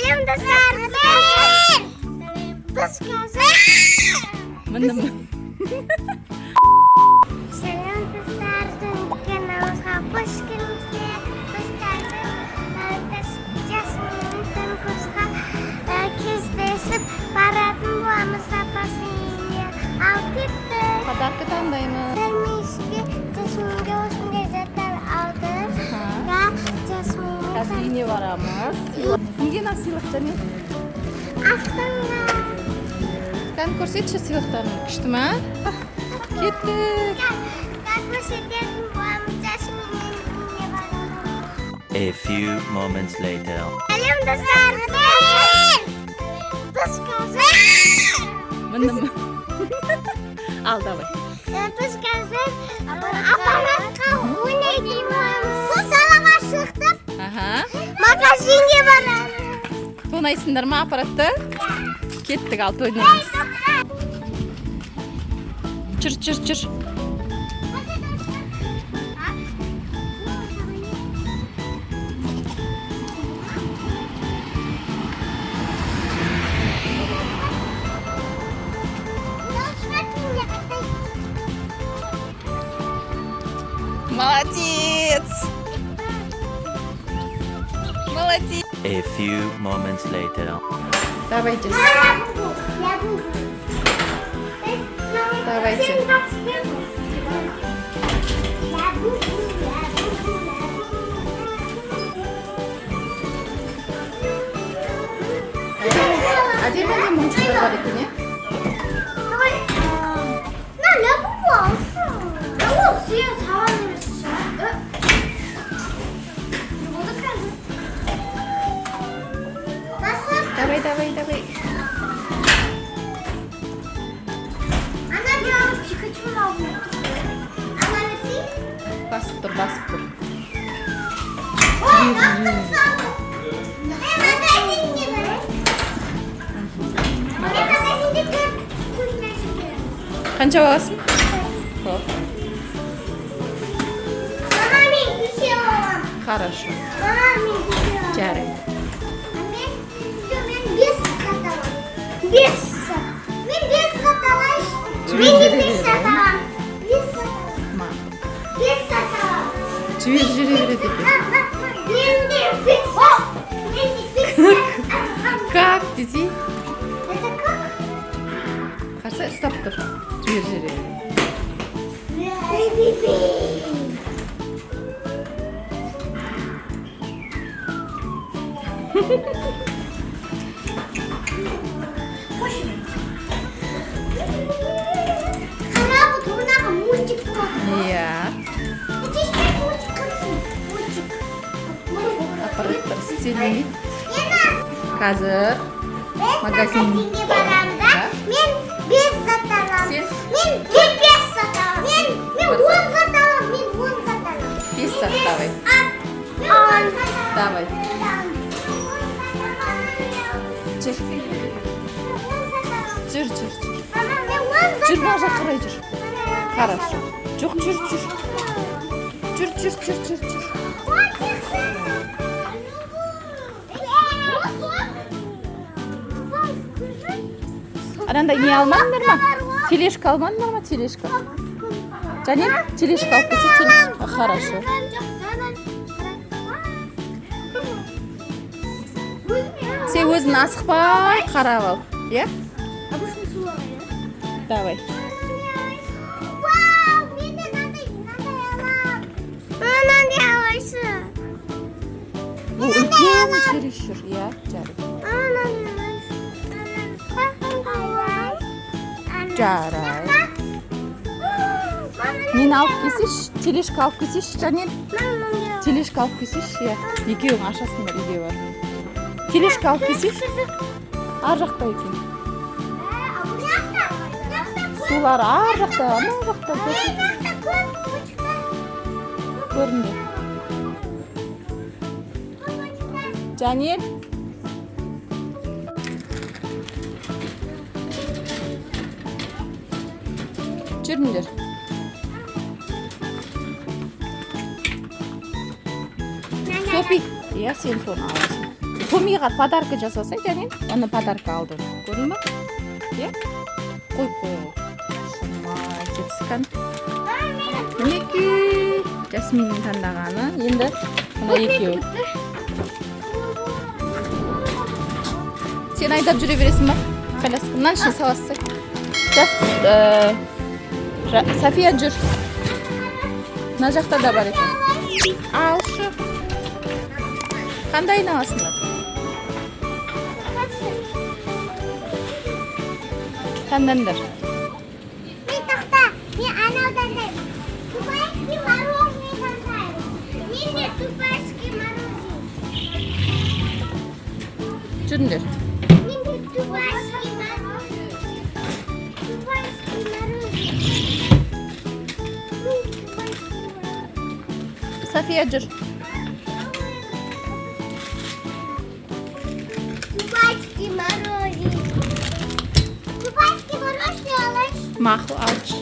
Сәлем достар. Міне Сәлем достар. Каналымызға қош келдіңіздер. Жасминмен курсқа кездесіп баратын боламыз апасының үйіне. Алып кетті. подарка таңдаймыз. Дәрмешке Жасминге осындай заттар алды. Жасмин Қазір үйіне барамыз. Неге мына сыйлық және? астыңа. Кән көрсетші сыйлықтарын. Күшті ма? Кеттік. Көрсететін боламыз Жасминнен үйіне барамыз. A few moments later. Сәлем достар. Міне ал давай. Біз қазір аппаратқа ойнайтын боламыз. Бұл салаға шықтып магазинге барамыз. Тонайсыңдар ма аппаратты? Кеттік ал тойнаймыз. Жүр. Молодец! Молодец! A few moments later. Давайте. Давайте. Әдемі мұншықтар бар екен, е? Давай. Басып тұр. Қанша бағасын? Хоп. Хорошо. Жарайды. Жібер береді екен. Как десе? Қарсы ұстап тұр. Жібер. Иә. Аппараттар істелмейді. Қазір магазинге барамда мен 5 зат аламын. Сен? Мен 5 зат аламын. Мен 10 зат аламын. 5 зат давай. Давай. Жүр. Жүр бақ жаққа қарай жүр. Хорошо. Жоқ, жүр. Анандай не алмадыңдар ма? Тележка алмадыңдар ма? Тележка. Және тележка алып келсе тележка. Хорошо. Сен өзін асықпай қарап ал. Е? Давай. Бұл үлкен чересчур. Е, жарайды. Мен алып келсеш, тележка алып келсеш, және тележка алып келсеш, е. Екеуің ашасыңдар үйге бар. Тележка алып келсеш, ар жақта екен. Сулар ар жақта, ана жақта көрінді. Жанел. Жүріңдер. Софи, я сен соны аласың. Томиға подарка жасасай, Жанин. Оны подарка алдым. Көрдің ба? Иә? Қойып қой. Шамай, жетсікан. Мінеки. Жасминнің таңдағаны. Енді мына екеуі. Сен айдап жүре бересің ба? Коляска. Мынаны ішіне саласың. София жүр. Мына жақта да бар екен. Алшы. Қандай айналасыңдар? Таңдандар. Мен тақта, мен анаудан да тупайский мороженое таңдаймын. Мен де тупайский мороженое. Жүріңдер. Мен де тупайский мороженое. Тупайский мороженое. София жүр. Тупайский мороженое. Тупайский мороженое алайын. Мақұл, алшы.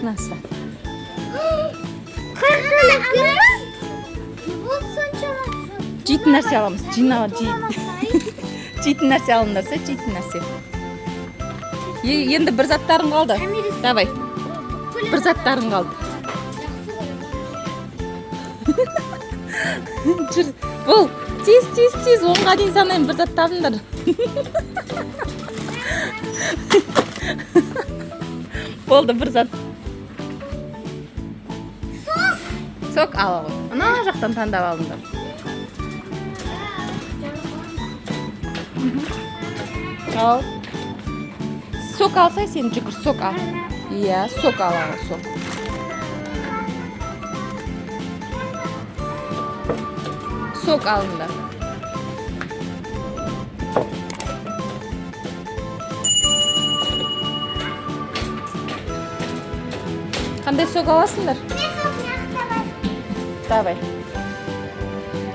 Насыл. Қырқына көріп? Не болды соншама? Жейтін нәрсе аламыз. Жейтін нәрсе алыңдарса, жейтін нәрсе. Енді бір заттарың қалды. Давай. Bir zatların kaldı. Бұл тез онға дейін санайын, бір зат табыңдар. Болды, бір зат. Сок ала ғой. Ана жақтан таңдап алыңдар. Ал. Сок алсай, сен жүгір, сок ал. Иә, сок ала ғой, сок. Сок алыңдар. Қандай сок аласыңдар? Давай.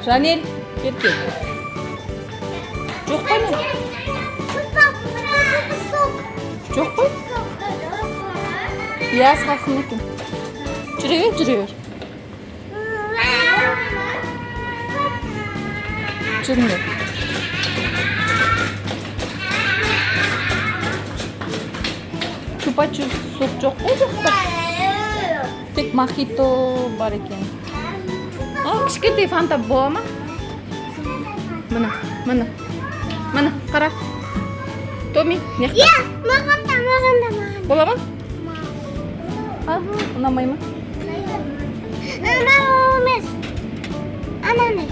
Жанел, кет. Жоқ қой мен? Жоқ қой? Иә, сақын екен. Жүре бер. Жүріңдер. Чупа-чуп сок жоқ қой жоқта? Тек мохито бар екен. Кішкентай фанта бола ма? Мына, қара. Томи, неқта? Иә, маған да. Бола ма? Ұнамай ма? Емес. Ананы.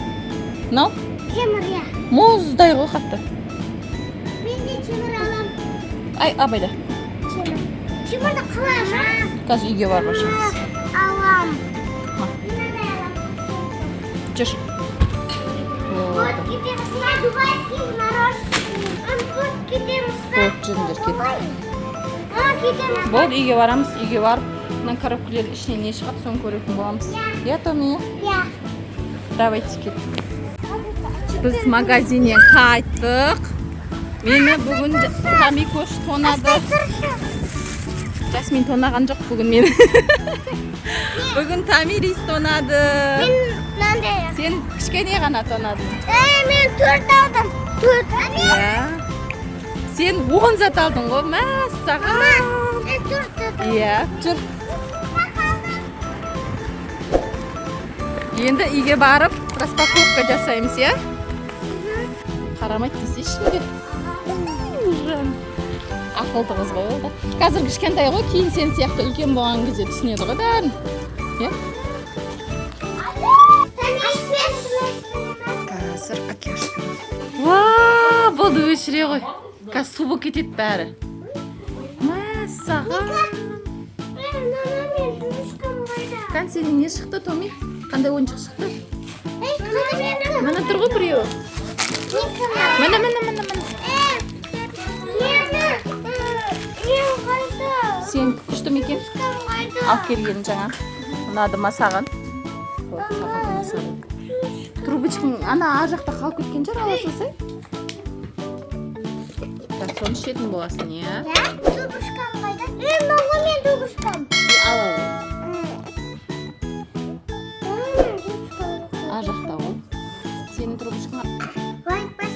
Нау? Темір, иә. Мұздай ғой қатты. Мен де темір алам. Ай, абайда. Темірді қалам. Қазір үйге бар башымыз. Алам. Жүр. Вот кетеміз. Дубайский мороженое. Вот кетеміз. Вот, жүріңдер, кет. Кетеміз. Болды, үйге барамыз. Үйге барып, мына коробкалардың ішінен не шығады, соны көретін боламыз. Иә, Томи? Иә. Давайте, кет. Біз магазиннен қайттық. Мені бүгін Тами көш тонады. Жасмин тонаған жоқ бүгін мені. Бүгін Тами рис тонады. Мен мынандай. Сен кішкене ғана тонадың. Мен 4 алдым. 4. Иә. Сен 10 зат алдың ғой, мәссаған. Мен 4 алдым. Иә, жүр. Енді үйге барып, распаковка жасаймыз, иә? Қарамайды десе ішінде. Ақылды қыз ғой ол да. Қазір кішкентай ғой, кейін сен сияқты үлкен болған кезде түсінеді ғой бәрін. Иә? Қазір Акяшка. Вау, болды өшіре ғой. Қазір су болып кетеді бәрі. Мәссаған. Қан сенің не шықты, Томи? Қандай ойыншық шықты? Мына тұр ғой біреуі. Мына. Сен күшті ме екен? Алып келген жаңа. Ұнады ма саған? Трубочкаң ана ар жақта қалып кеткен жер ала салсай. Соны ішетін боласың, иә? Иә, трубочкам қайда? Мама, мен трубочкам. Ала ғой. сенің трубочкаңа Ой,